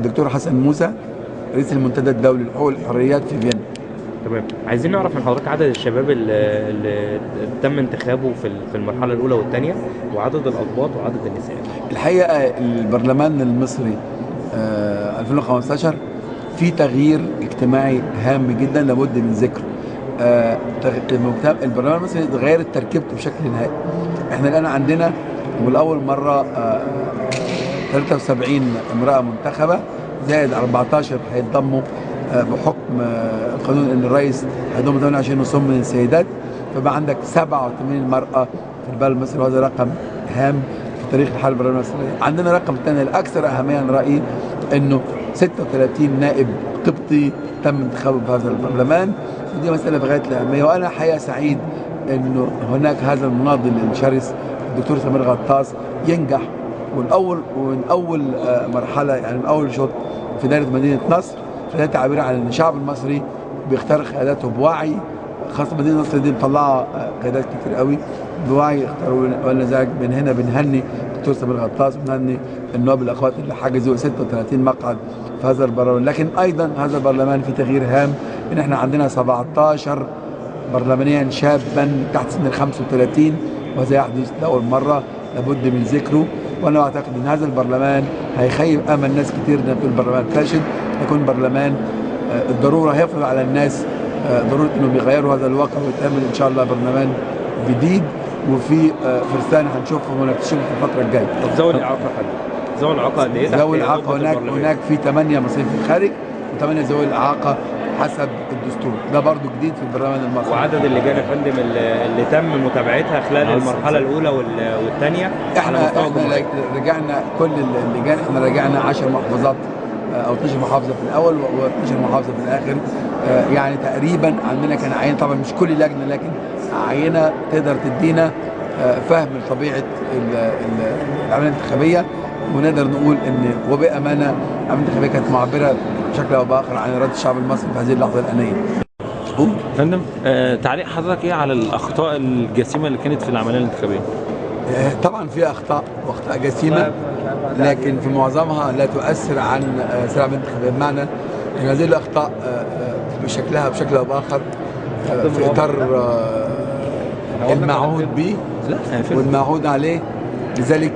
الدكتور حسن موسى رئيس المنتدى الدولي لحقوق الحريات في فيينا. تمام. عايزين نعرف من حضرتك عدد الشباب اللي تم انتخابه في المرحله الاولى والثانيه، وعدد الاضباط وعدد النساء. الحقيقه البرلمان المصري 2015 في تغيير اجتماعي هام جدا لابد من ذكره. البرلمان المصري اتغيرت تركيبته بشكل نهائي. احنا الان عندنا ولاول مره 73 امراه منتخبه زائد 14 هيتضموا بحكم قانون ان الرئيس هيضم 28 نصهم من السيدات، فبقى عندك 87 مرأة في البلد المصري، وهذا رقم هام في تاريخ الحرب البرلمانية المصرية. عندنا رقم ثاني الاكثر اهمية انا رأيي انه 36 نائب قبطي تم انتخابه بهذا البرلمان، ودي مسألة بغاية الأهمية. وانا حقيقة سعيد انه هناك هذا المناضل الشرس الدكتور سمير غطاس ينجح، ومن اول مرحلة يعني من اول شوط في دائرة مدينة نصر، فده تعبير عن ان الشعب المصري بيختار قياداته بوعي، خاصة مدينة نصر دي مطلعة قيادات كتير قوي بوعي اختاروا. ولذلك من هنا بنهني الدكتور سمير غطاس، بنهني النواب الاخوات اللي حجزوا 36 مقعد في هذا البرلمان. لكن ايضا هذا البرلمان في تغيير هام، ان احنا عندنا 17 برلمانيا شابا تحت سن ال 35، وهذا يحدث لاول مرة لابد من ذكره. وانا اعتقد ان هذا البرلمان هيخيب امل ناس كتير انها تكون برلمان فاشل، يكون برلمان الضروره هيفرض على الناس ضروره انهم يغيروا هذا الواقع ويتعمل ان شاء الله برلمان جديد، وفي فرسان هنشوفهم ونكتشفهم في الفتره الجايه. طب ذوي الاعاقه ذوي الاعاقه قد ايه؟ ذوي الاعاقه هناك في 8 مصريين في الخارج و8 ذوي الاعاقه حسب الدستور، ده برضو جديد في البرلمان المصري. وعدد اللجان يا فندم اللي تم متابعتها خلال المرحله الاولى والثانيه؟ احنا رجعنا كل اللجان، احنا رجعنا 10 محافظات او 12 محافظه في الاول و12 محافظه في الاخر. يعني تقريبا عندنا كان عينه، طبعا مش كل لجنه لكن عينه تقدر تدينا فهم لطبيعه العمليه الانتخابيه، ونقدر نقول ان وبامانه العمليه الانتخابيه كانت معبره بشكل او باخر عن اراده الشعب المصري في هذه اللحظه الانيه. فندم، تعليق حضرتك ايه على الاخطاء الجسيمه اللي كانت في العمليه الانتخابيه؟ طبعا في اخطاء واخطاء جسيمه، لكن في معظمها لا تؤثر عن سلامه الانتخابيه، بمعنى ان هذه الاخطاء بشكلها بشكل او باخر في اطار المعهود به والمعهود عليه، لذلك